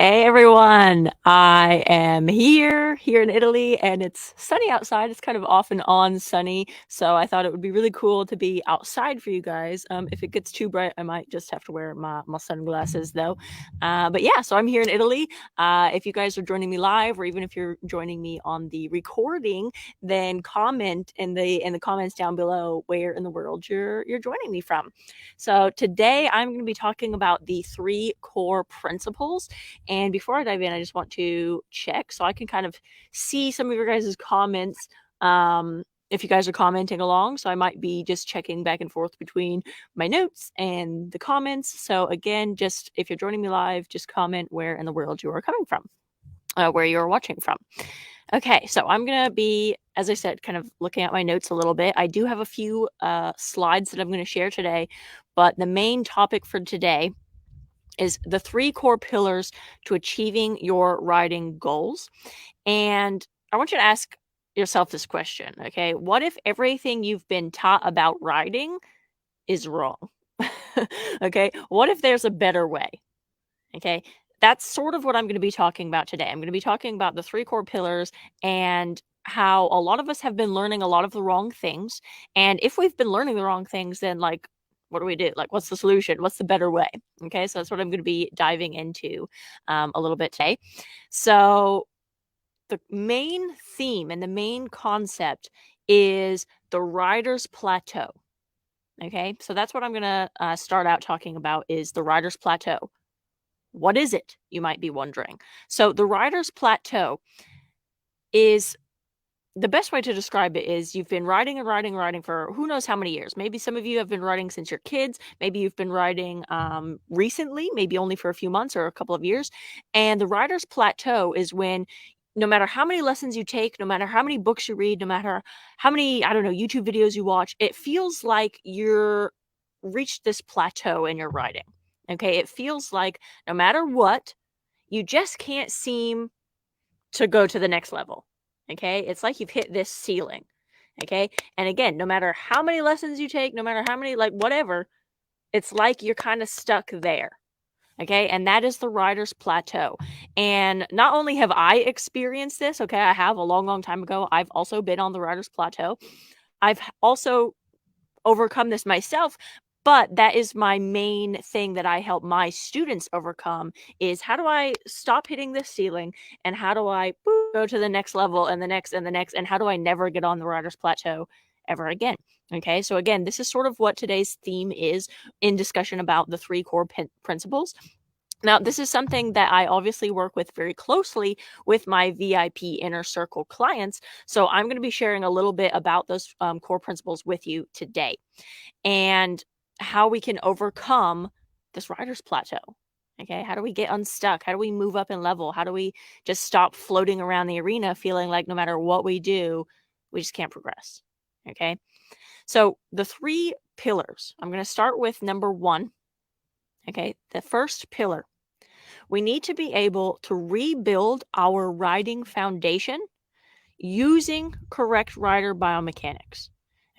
Hey everyone, I am here in Italy and it's sunny outside. It's kind of off and on sunny, so I thought it would be really cool to be outside for you guys. If it gets too bright, I might just have to wear my sunglasses though. But yeah, so I'm here in Italy. If you guys are joining me live or even if you're joining me on the recording, then comment in the comments down below where in the world you're joining me from. So today I'm going to be talking about the 3 core principles, and before I dive in, I just want to check so I can kind of see some of your guys' comments. If you guys are commenting along, so I might be just checking back and forth between my notes and the comments. So again, just if you're joining me live, just comment where in the world you are coming from, where you're watching from. Okay, so I'm going to be, as I said, kind of looking at my notes a little bit. I do have a few slides that I'm going to share today, but the main topic for today is the 3 core pillars to achieving your writing goals. And I want you to ask yourself this question, okay? What if everything you've been taught about writing is wrong? Okay, what if there's a better way? Okay, that's sort of what I'm going to be talking about today. I'm going to be talking about the 3 core pillars and how a lot of us have been learning a lot of the wrong things. And if we've been learning the wrong things, then what do we do? Like, what's the solution? What's the better way? Okay, so that's what I'm going to be diving into a little bit today. So the main theme and the main concept is the writer's plateau. Okay, so that's what I'm going to start out talking about is the writer's plateau. What is it, you might be wondering? So the writer's plateau is the best way to describe it is you've been writing and writing and writing for who knows how many years. Maybe some of you have been writing since you're kids. Maybe you've been writing recently, maybe only for a few months or a couple of years. And the writer's plateau is when no matter how many lessons you take, no matter how many books you read, no matter how many, I don't know, YouTube videos you watch, it feels like you're reached this plateau in your writing. Okay, it feels like no matter what, you just can't seem to go to the next level. Okay, it's like you've hit this ceiling. Okay, and again, no matter how many lessons you take, no matter how many, like whatever, it's like you're kind of stuck there. Okay, and that is the writer's plateau. And not only have I experienced this, okay, I have a long time ago, I've also been on the writer's plateau. I've also overcome this myself, but that is my main thing that I help my students overcome is how do I stop hitting this ceiling and how do I go to the next level and the next and the next, and how do I never get on the writer's plateau ever again? Okay, so again, this is sort of what today's theme is in discussion about the 3 core principles. Now, this is something that I obviously work with very closely with my VIP inner circle clients. So I'm going to be sharing a little bit about those core principles with you today and how we can overcome this writer's plateau. Okay, how do we get unstuck? How do we move up in level? How do we just stop floating around the arena feeling like no matter what we do, we just can't progress? Okay, so the 3 pillars, I'm going to start with number 1. Okay, the first pillar, we need to be able to rebuild our writing foundation using correct writer biomechanics.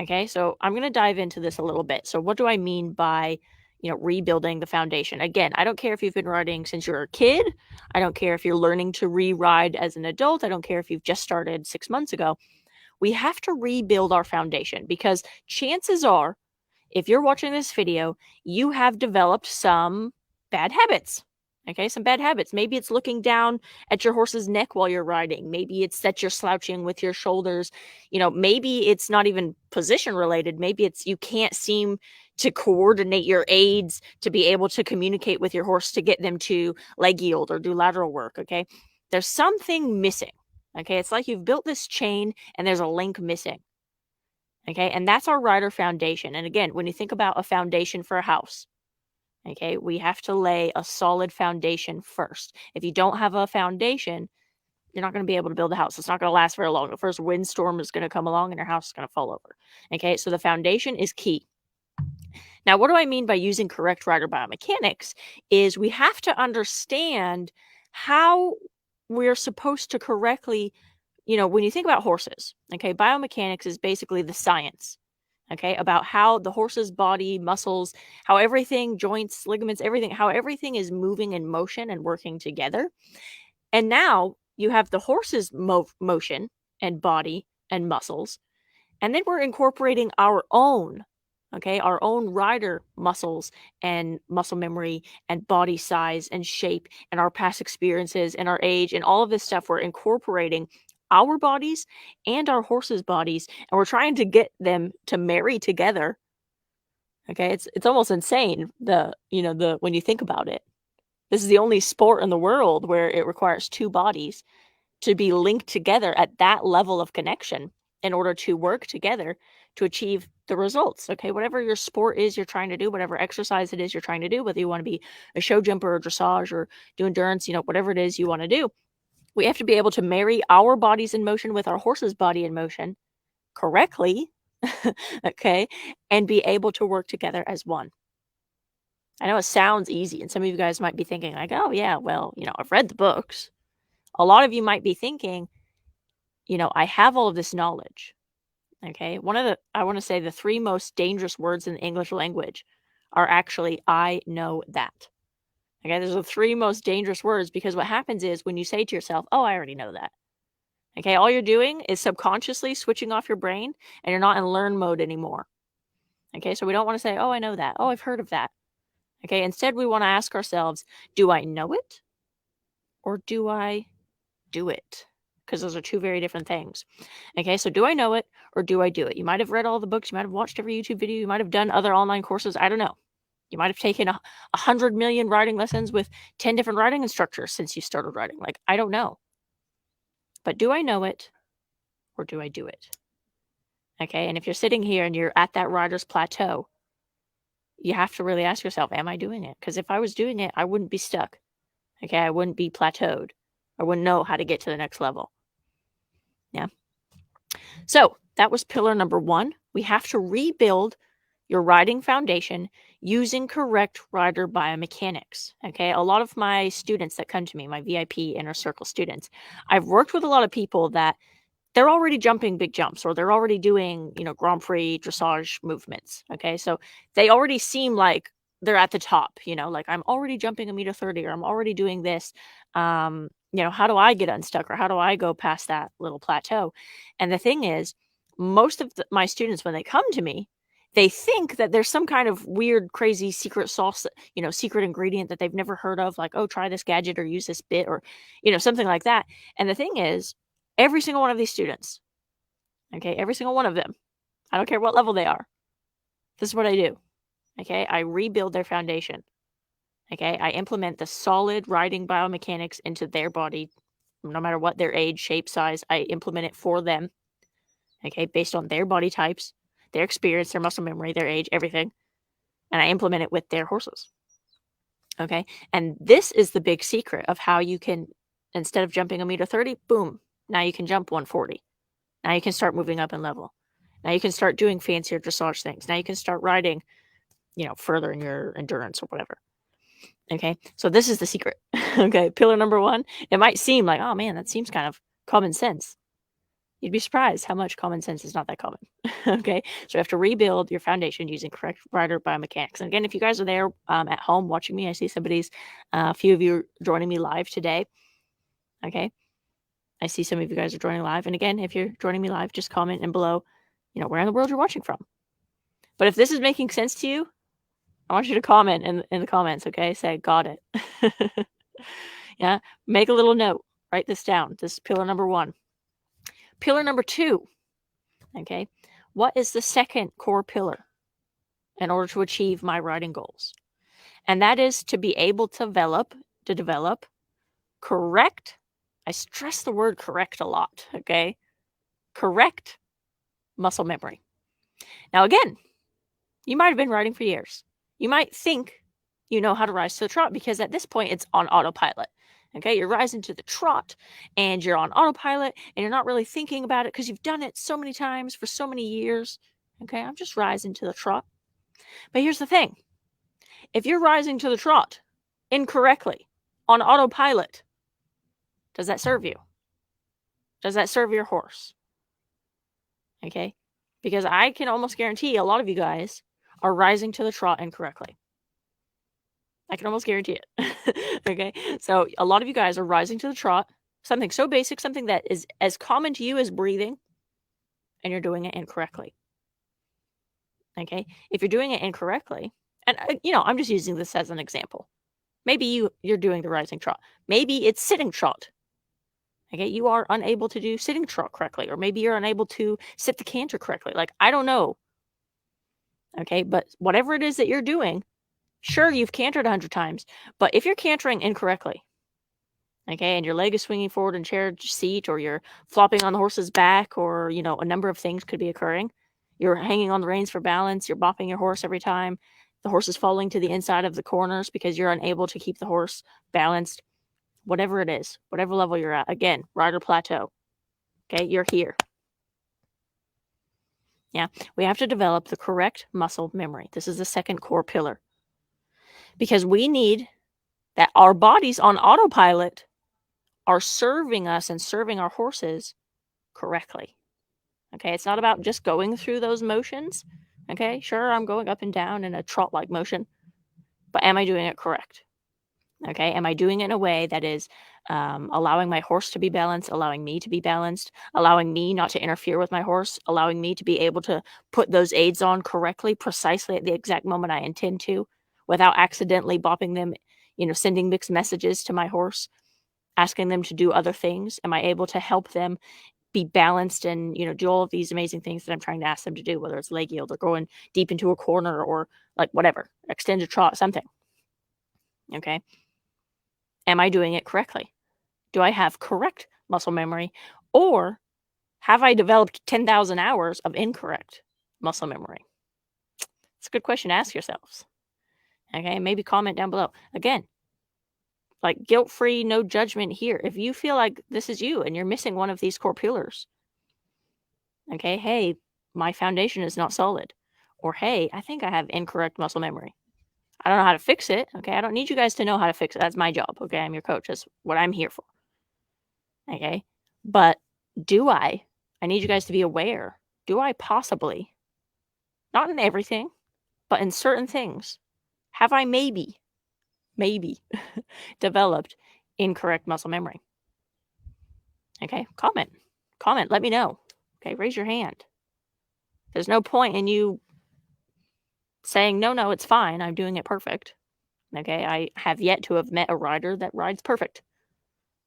Okay, so I'm going to dive into this a little bit. So what do I mean by, rebuilding the foundation? Again, I don't care if you've been writing since you're a kid. I don't care if you're learning to rewrite as an adult. I don't care if you've just started 6 months ago. We have to rebuild our foundation because chances are, if you're watching this video, you have developed some bad habits. Okay, some bad habits. Maybe it's looking down at your horse's neck while you're riding. Maybe it's that you're slouching with your shoulders. Maybe it's not even position related. Maybe it's you can't seem to coordinate your aids to be able to communicate with your horse to get them to leg yield or do lateral work. Okay, there's something missing. Okay, it's like you've built this chain and there's a link missing. Okay, and that's our writer foundation. And again, when you think about a foundation for a house, okay, we have to lay a solid foundation first. If you don't have a foundation, you're not going to be able to build a house. It's not going to last very long. The first windstorm is going to come along and your house is going to fall over. Okay, so the foundation is key. Now, what do I mean by using correct writer biomechanics is we have to understand how we're supposed to correctly, when you think about horses, okay, biomechanics is basically the science. okay, about how the horse's body, muscles, how everything, joints, ligaments, everything, how everything is moving in motion and working together. And now you have the horse's motion and body and muscles. And then we're incorporating our own, okay, our own rider muscles and muscle memory and body size and shape and our past experiences and our age and all of this stuff. We're incorporating our bodies and our horses' bodies, and we're trying to get them to marry together. Okay, it's almost insane, when you think about it. This is the only sport in the world where it requires two bodies to be linked together at that level of connection in order to work together to achieve the results. Okay, whatever your sport is you're trying to do, whatever exercise it is you're trying to do, whether you want to be a show jumper or dressage or do endurance, whatever it is you want to do, we have to be able to marry our bodies in motion with our horse's body in motion correctly, okay, and be able to work together as one. I know it sounds easy, and some of you guys might be thinking like, oh yeah, well, I've read the books. A lot of you might be thinking, I have all of this knowledge. Okay. I want to say the three most dangerous words in the English language are actually, I know that. Okay. Those are the three most dangerous words, because what happens is when you say to yourself, oh, I already know that. Okay. All you're doing is subconsciously switching off your brain, and you're not in learn mode anymore. Okay. So we don't want to say, oh, I know that. Oh, I've heard of that. Okay. Instead, we want to ask ourselves, do I know it or do I do it? Because those are two very different things. Okay, so do I know it or do I do it? You might have read all the books, you might have watched every YouTube video, you might have done other online courses, I don't know. You might have taken 100 million riding lessons with 10 different riding instructors since you started riding. Like, I don't know. But do I know it or do I do it? Okay, and if you're sitting here and you're at that Writers Plateau, you have to really ask yourself, am I doing it? Because if I was doing it, I wouldn't be stuck. Okay, I wouldn't be plateaued. I wouldn't know how to get to the next level. Yeah. So that was pillar number 1. We have to rebuild your riding foundation using correct rider biomechanics. Okay. A lot of my students that come to me, my VIP inner circle students, I've worked with a lot of people that they're already jumping big jumps, or they're already doing, Grand Prix dressage movements. Okay. So they already seem like they're at the top, like I'm already jumping 1.30 meters, or I'm already doing this. How do I get unstuck, or how do I go past that little plateau? And the thing is, most of my students, when they come to me, they think that there's some kind of weird, crazy secret sauce, secret ingredient that they've never heard of, like, oh, try this gadget or use this bit, or, something like that. And the thing is, every single one of these students, okay, every single one of them, I don't care what level they are, this is what I do. Okay, I rebuild their foundation. Okay, I implement the solid riding biomechanics into their body, no matter what their age, shape, size. I implement it for them. Okay, based on their body types, their experience, their muscle memory, their age, everything. And I implement it with their horses. Okay, and this is the big secret of how you can, instead of jumping 1.30 meters, boom, now you can jump 140. Now you can start moving up in level. Now you can start doing fancier dressage things. Now you can start riding, further in your endurance or whatever. Okay, so this is the secret. Okay, pillar number 1. It might seem like, oh man, that seems kind of common sense. You'd be surprised how much common sense is not that common. Okay, so you have to rebuild your foundation using correct rider biomechanics. And again, if you guys are there at home watching me, I see a few of you joining me live today. Okay, I see some of you guys are joining live. And again, if you're joining me live, just comment in below, where in the world you're watching from. But if this is making sense to you, I want you to comment in the comments, okay? Say, got it. Yeah, make a little note. Write this down. This is pillar number 1. Pillar number 2, okay? What is the second core pillar in order to achieve my riding goals? And that is to be able to develop correct, I stress the word correct a lot, okay? Correct muscle memory. Now, again, you might have been riding for years. You might think you know how to rise to the trot, because at this point it's on autopilot. Okay, you're rising to the trot and you're on autopilot and you're not really thinking about it because you've done it so many times for so many years. Okay, I'm just rising to the trot. But here's the thing. If you're rising to the trot incorrectly on autopilot, does that serve you? Does that serve your horse? Okay, Because I can almost guarantee a lot of you guys are rising to the trot incorrectly. I can almost guarantee it. Okay, so a lot of you guys are rising to the trot, something so basic, something that is as common to you as breathing, and you're doing it incorrectly. Okay, if you're doing it incorrectly, and I'm just using this as an example. Maybe you're doing the rising trot. Maybe it's sitting trot. Okay, you are unable to do sitting trot correctly, or maybe you're unable to sit the canter correctly. Like, I don't know. Okay, but whatever it is that you're doing, sure, you've cantered 100 times, but if you're cantering incorrectly, okay, and your leg is swinging forward in chair seat, or you're flopping on the horse's back, or, a number of things could be occurring. You're hanging on the reins for balance, you're bopping your horse every time. The horse is falling to the inside of the corners because you're unable to keep the horse balanced. Whatever it is, whatever level you're at. Again, rider plateau. Okay, you're here. Yeah, we have to develop the correct muscle memory. This is the second core pillar. Because we need that our bodies on autopilot are serving us and serving our horses correctly. Okay, it's not about just going through those motions. Okay, sure, I'm going up and down in a trot-like motion, but am I doing it correct? Okay, am I doing it in a way that is allowing my horse to be balanced, allowing me to be balanced, allowing me not to interfere with my horse, allowing me to be able to put those aids on correctly, precisely at the exact moment I intend to, without accidentally bopping them, sending mixed messages to my horse, asking them to do other things? Am I able to help them be balanced and, do all of these amazing things that I'm trying to ask them to do, whether it's leg yield or going deep into a corner or like whatever, extended trot, something. Okay. Am I doing it correctly? Do I have correct muscle memory, or have I developed 10,000 hours of incorrect muscle memory? It's a good question to ask yourselves. Okay, maybe comment down below. Again, like guilt-free, no judgment here. If you feel like this is you and you're missing one of these core pillars, okay, hey, my foundation is not solid. Or hey, I think I have incorrect muscle memory. I don't know how to fix it. Okay, I don't need you guys to know how to fix it. That's my job. Okay, I'm your coach. That's what I'm here for. Okay, but I need you guys to be aware. Do I possibly, not in everything, but in certain things, have I maybe developed incorrect muscle memory? Okay, comment, let me know. Okay, raise your hand. There's no point in you saying, no, it's fine, I'm doing it perfect. Okay, I have yet to have met a rider that rides perfect.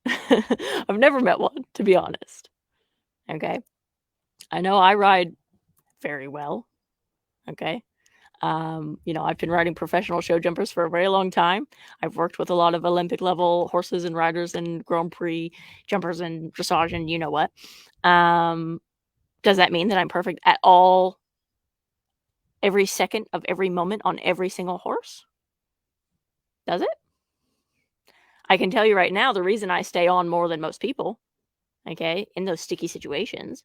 I've never met one, to be honest. Okay, I know I ride very well. Okay, I've been riding professional show jumpers for a very long time. I've worked with a lot of Olympic level horses and riders and Grand Prix jumpers and dressage and you know what. Does that mean that I'm perfect at all every second of every moment on every single horse? Does it? I can tell you right now, the reason I stay on more than most people, okay, in those sticky situations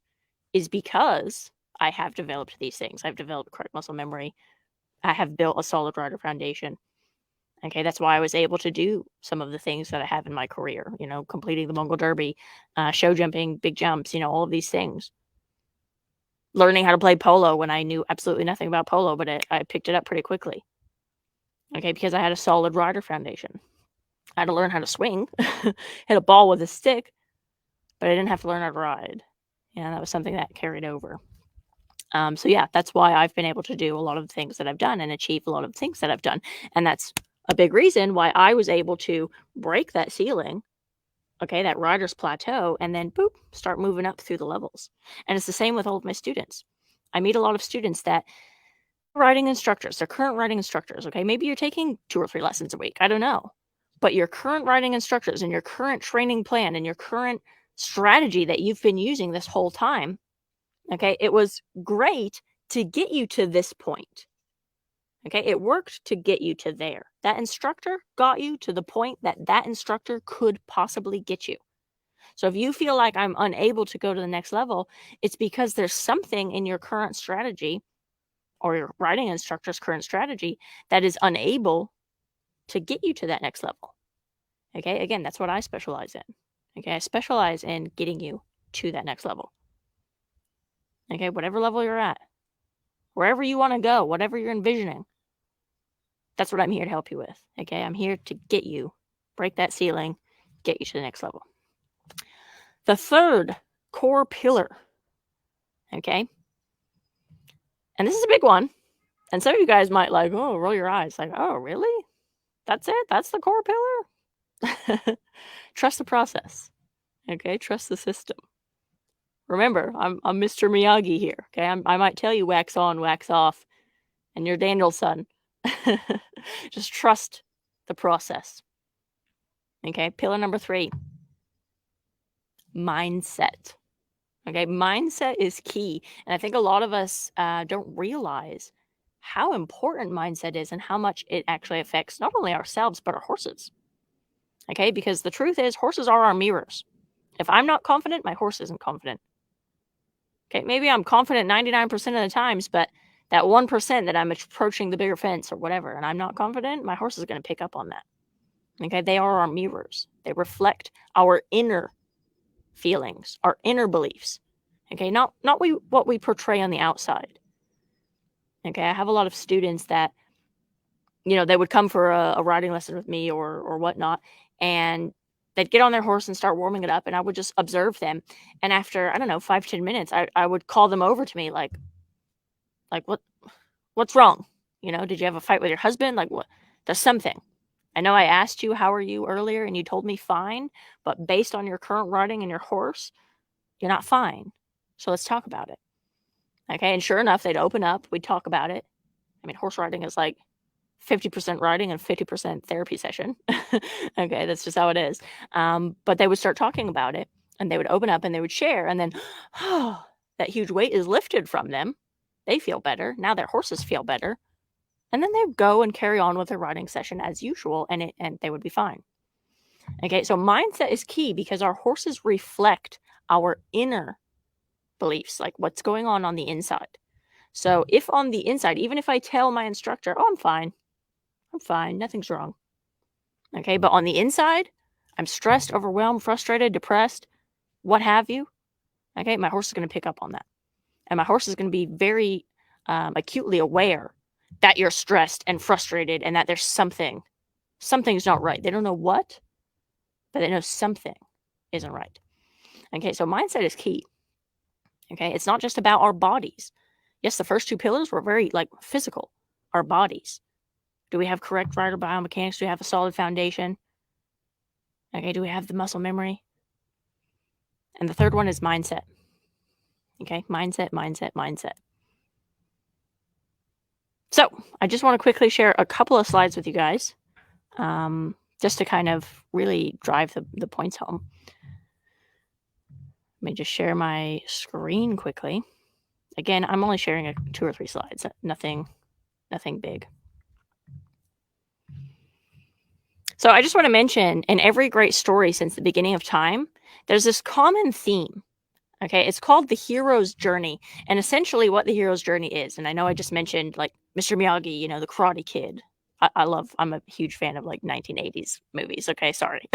is because I have developed these things. I've developed correct muscle memory. I have built a solid rider foundation. Okay, that's why I was able to do some of the things that I have in my career, completing the Mongol Derby, show jumping, big jumps, all of these things. Learning how to play polo when I knew absolutely nothing about polo, but I picked it up pretty quickly. Okay, because I had a solid rider foundation. I had to learn how to swing, hit a ball with a stick, but I didn't have to learn how to ride. And that was something that carried over. So yeah, that's why I've been able to do a lot of the things that I've done and achieve a lot of the things that I've done. And that's a big reason why I was able to break that ceiling, okay, that rider's plateau, and then boop, start moving up through the levels. And it's the same with all of my students. I meet a lot of students that riding instructors, they're current riding instructors, okay? Maybe you're taking 2 or 3 lessons a week, I don't know. But your current riding instructors and your current training plan and your current strategy that you've been using this whole time, okay, it was great to get you to this point. Okay, it worked to get you to there. That instructor got you to the point that that instructor could possibly get you. So if you feel like I'm unable to go to the next level, it's because there's something in your current strategy or your riding instructor's current strategy that is unable to get you to that next level. Okay, again, that's what I specialize in. Okay, I specialize in getting you to that next level. Okay, whatever level you're at, wherever you want to go, whatever you're envisioning, that's what I'm here to help you with. Okay, I'm here to get you, break that ceiling, get you to the next level. The third core pillar, okay, and this is a big one, and some of you guys might like, oh, roll your eyes, like, oh, really? That's it? That's the core pillar? Trust the process, okay? Trust the system. Remember, I'm Mr. Miyagi here, okay? I might tell you wax on, wax off, and you're Daniel's son. Just trust the process, okay? Pillar number 3, mindset. Okay, mindset is key. And I think a lot of us don't realize how important mindset is and how much it actually affects not only ourselves, but our horses. Okay, because the truth is, horses are our mirrors. If I'm not confident, my horse isn't confident. Okay, maybe I'm confident 99% of the times, but that 1% that I'm approaching the bigger fence or whatever, and I'm not confident, my horse is going to pick up on that. Okay, they are our mirrors. They reflect our inner feelings, our inner beliefs. Okay, not what we portray on the outside. Okay, I have a lot of students that, they would come for a riding lesson with me or whatnot, and they'd get on their horse and start warming it up, and I would just observe them. And after, I don't know, 5-10 minutes, I would call them over to me like what's wrong? Did you have a fight with your husband? Like, what? There's something. I know I asked you, how are you, earlier, and you told me fine, but based on your current riding and your horse, you're not fine. So let's talk about it. Okay, and sure enough, they'd open up, we'd talk about it. I mean, horse riding is like 50% riding and 50% therapy session. Okay, that's just how it is. But they would start talking about it, and they would open up and they would share, and then that huge weight is lifted from them. They feel better. Now their horses feel better. And then they'd go and carry on with their riding session as usual, and they would be fine. Okay, so mindset is key because our horses reflect our inner beliefs, like what's going on the inside. So if on the inside, even if I tell my instructor, oh, I'm fine, nothing's wrong. Okay, but on the inside, I'm stressed, overwhelmed, frustrated, depressed, what have you. Okay, my horse is going to pick up on that. And my horse is going to be very acutely aware that you're stressed and frustrated and that there's something's not right. They don't know what, but they know something isn't right. Okay, so mindset is key. Okay, it's not just about our bodies. Yes, the first 2 pillars were very physical, our bodies. Do we have correct rider biomechanics? Do we have a solid foundation? Okay, do we have the muscle memory? And the third one is mindset. Okay, mindset. So I just want to quickly share a couple of slides with you guys, just to kind of really drive the points home. Let me just share my screen quickly. Again, I'm only sharing 2 or 3 slides, nothing big. So I just want to mention, in every great story since the beginning of time, there's this common theme. Okay, it's called the hero's journey, and essentially what the hero's journey is. And I know I just mentioned Mr. Miyagi, the Karate Kid. I'm a huge fan of 1980s movies. Okay, sorry.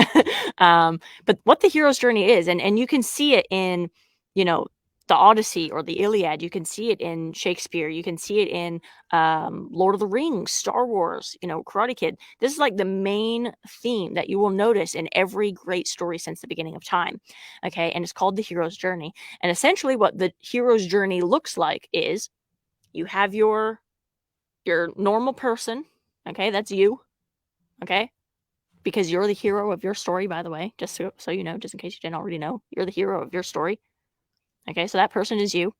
But what the hero's journey is, and you can see it in, the Odyssey or the Iliad. You can see it in Shakespeare. You can see it in Lord of the Rings, Star Wars, Karate Kid. This is the main theme that you will notice in every great story since the beginning of time. Okay, and it's called the hero's journey. And essentially what the hero's journey looks like is you have your normal person. Okay, that's you. Okay, because you're the hero of your story, by the way, just so you know, just in case you didn't already know, you're the hero of your story. Okay, so that person is you.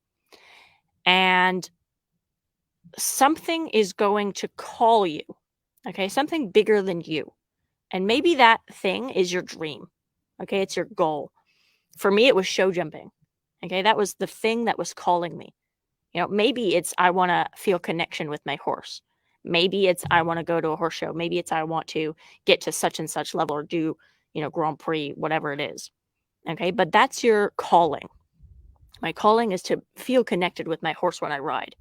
And something is going to call you. Okay, something bigger than you. And maybe that thing is your dream. Okay, it's your goal. For me, it was show jumping. Okay, that was the thing that was calling me. Maybe it's I want to feel connection with my horse. Maybe it's I want to go to a horse show. Maybe it's I want to get to such and such level or do, Grand Prix, whatever it is. Okay, but that's your calling. My calling is to feel connected with my horse when I ride.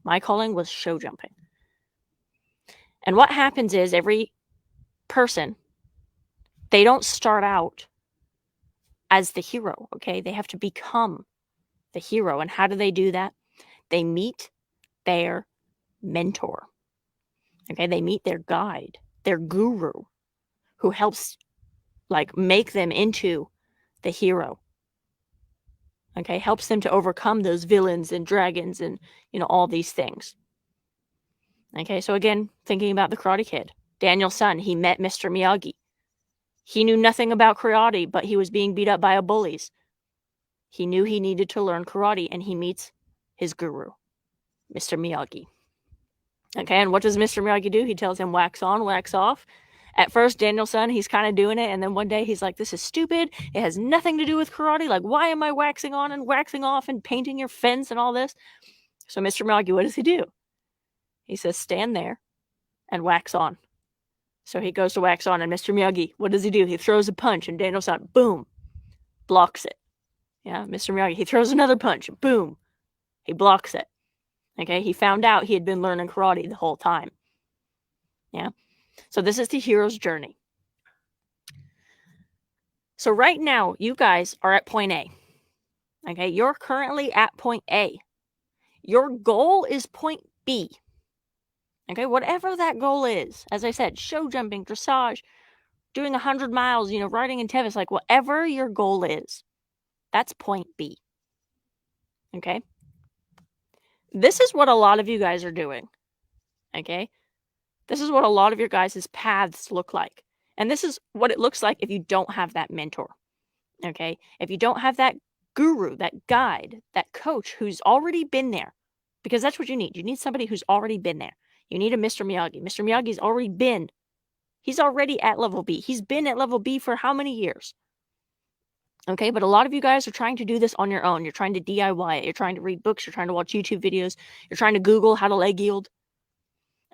My calling was show jumping. And what happens is every person, they don't start out as the hero, okay? They have to become the hero. And how do they do that? They meet their mentor. Okay, they meet their guide, their guru, who helps like make them into the hero. Okay, helps them to overcome those villains and dragons and, all these things. Okay, so again, thinking about the Karate Kid, Daniel's son, he met Mr. Miyagi. He knew nothing about karate, but he was being beat up by bullies. He knew he needed to learn karate, and he meets his guru, Mr. Miyagi. Okay, and what does Mr. Miyagi do? He tells him, wax on, wax off. At first, Daniel's son, he's kind of doing it, and then one day he's like, this is stupid. It has nothing to do with karate. Like, why am I waxing on and waxing off and painting your fence and all this? So Mr. Miyagi, what does he do? He says, stand there and wax on. So he goes to wax on, and Mr. Miyagi, what does he do? He throws a punch, and Daniel's son, boom, blocks it. Yeah, Mr. Miyagi, he throws another punch, boom, he blocks it. Okay, he found out he had been learning karate the whole time. Yeah, so this is the hero's journey. So right now, you guys are at point A. Okay, you're currently at point A. Your goal is point B. Okay, whatever that goal is, as I said, show jumping, dressage, doing 100 miles, riding in tennis, like whatever your goal is, that's point B. Okay? This is what a lot of you guys are doing. Okay? This is what a lot of your guys' paths look like. And this is what it looks like if you don't have that mentor. Okay? If you don't have that guru, that guide, that coach who's already been there, because that's what you need. You need somebody who's already been there. You need a Mr. Miyagi. Mr. Miyagi's already been. He's already at level B. He's been at level B for how many years? Okay, but a lot of you guys are trying to do this on your own. You're trying to DIY it. You're trying to read books. You're trying to watch YouTube videos. You're trying to Google how to leg yield.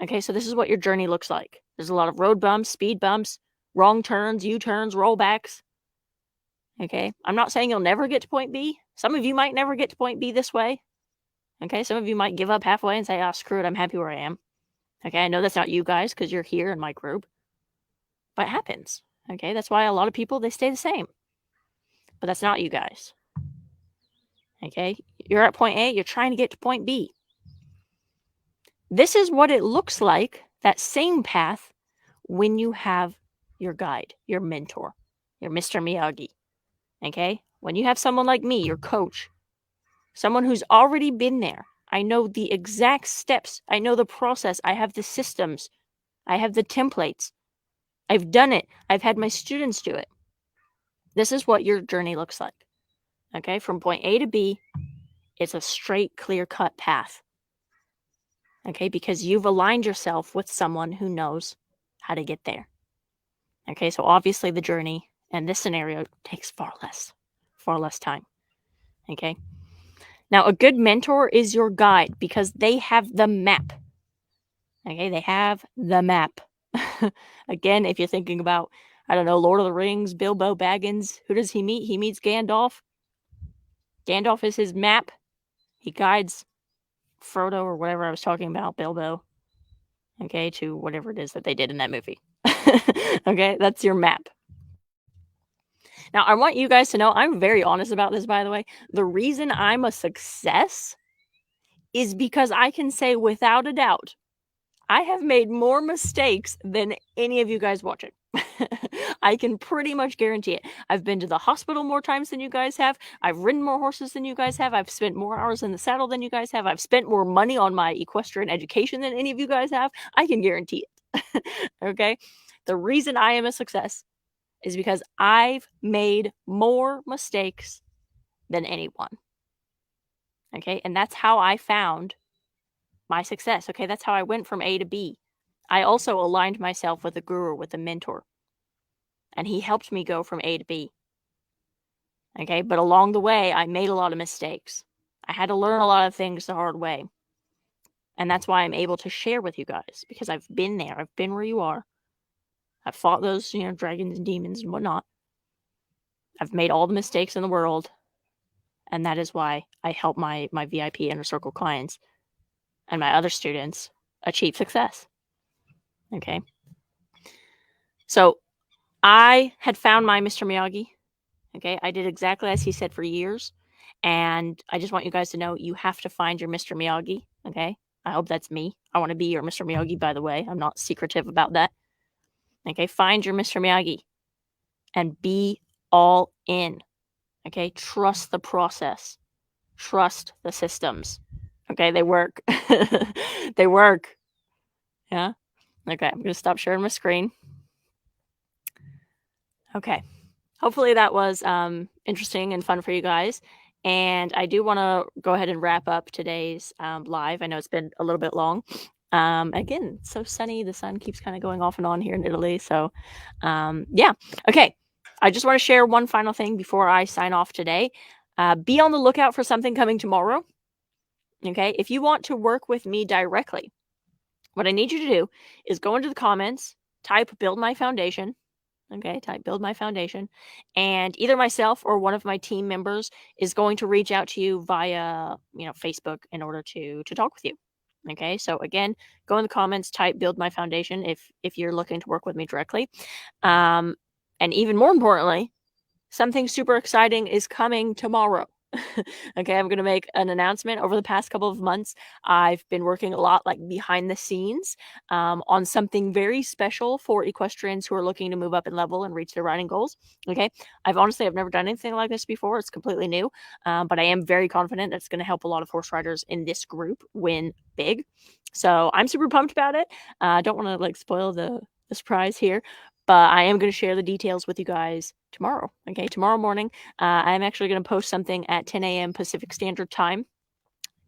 Okay, so this is what your journey looks like. There's a lot of road bumps, speed bumps, wrong turns, U-turns, rollbacks. Okay, I'm not saying you'll never get to point B. Some of you might never get to point B this way. Okay, some of you might give up halfway and say, screw it, I'm happy where I am. Okay, I know that's not you guys because you're here in my group. But it happens. Okay, that's why a lot of people, they stay the same. But that's not you guys. Okay, you're at point A, you're trying to get to point B. This is what it looks like, that same path, when you have your guide, your mentor, your Mr. Miyagi. Okay, when you have someone like me, your coach, someone who's already been there. I know the exact steps. I know the process. I have the systems. I have the templates. I've done it. I've had my students do it. This is what your journey looks like. Okay, from point A to B, it's a straight, clear-cut path. Okay, because you've aligned yourself with someone who knows how to get there. Okay, so obviously the journey and this scenario takes far less time. Okay. Now, a good mentor is your guide because they have the map. Okay, they have the map. Again, if you're thinking about, Lord of the Rings, Bilbo Baggins, who does he meet? He meets Gandalf. Gandalf is his map. He guides Frodo or whatever I was talking about, Bilbo, okay, to whatever it is that they did in that movie. Okay, that's your map. Now, I want you guys to know, I'm very honest about this, by the way. The reason I'm a success is because I can say without a doubt, I have made more mistakes than any of you guys watching. I can pretty much guarantee it. I've been to the hospital more times than you guys have. I've ridden more horses than you guys have. I've spent more hours in the saddle than you guys have. I've spent more money on my equestrian education than any of you guys have. I can guarantee it. Okay? The reason I am a success is because I've made more mistakes than anyone. Okay? And that's how I found my success. Okay? That's how I went from A to B. I also aligned myself with a guru, with a mentor. And he helped me go from A to B. Okay? But along the way, I made a lot of mistakes. I had to learn a lot of things the hard way. And that's why I'm able to share with you guys, because I've been there. I've been where you are. I've fought those, dragons and demons and whatnot. I've made all the mistakes in the world. And that is why I help my VIP Inner Circle clients and my other students achieve success. Okay? So I had found my Mr. Miyagi. Okay? I did exactly as he said for years. And I just want you guys to know you have to find your Mr. Miyagi, okay? I hope that's me. I want to be your Mr. Miyagi, by the way. I'm not secretive about that. Okay, find your Mr. Miyagi and be all in. Okay, trust the process. Trust the systems. Okay, they work. They work. Yeah? Okay, I'm going to stop sharing my screen. Okay. Hopefully that was interesting and fun for you guys. And I do want to go ahead and wrap up today's live. I know it's been a little bit long. Again, it's so sunny. The sun keeps kind of going off and on here in Italy. So, yeah. Okay. I just want to share one final thing before I sign off today. Be on the lookout for something coming tomorrow. Okay. If you want to work with me directly, what I need you to do is go into the comments, type Build My Foundation. Okay, type Build My Foundation. And either myself or one of my team members is going to reach out to you via, Facebook in order to talk with you. Okay, so again, go in the comments, type Build My Foundation if you're looking to work with me directly. And even more importantly, something super exciting is coming tomorrow. Okay, I'm going to make an announcement. Over the past couple of months, I've been working a lot behind the scenes on something very special for equestrians who are looking to move up in level and reach their riding goals. Okay, I've never done anything like this before. It's completely new, but I am very confident that it's going to help a lot of horse riders in this group win big. So I'm super pumped about it. I don't want to spoil the surprise here, but I am going to share the details with you guys tomorrow. Okay, tomorrow morning. I'm actually going to post something at 10 a.m. Pacific Standard Time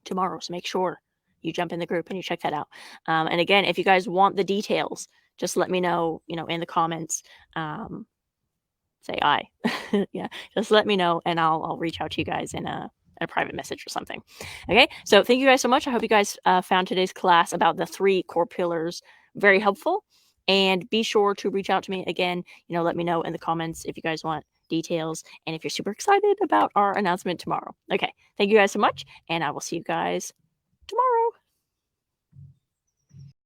tomorrow. So make sure you jump in the group and you check that out. And again, if you guys want the details, just let me know, in the comments. Say I. Yeah, just let me know and I'll reach out to you guys in a private message or something. Okay, so thank you guys so much. I hope you guys found today's class about the 3 core pillars very helpful. And be sure to reach out to me again. Let me know in the comments if you guys want details and if you're super excited about our announcement tomorrow. Okay, thank you guys so much, and I will see you guys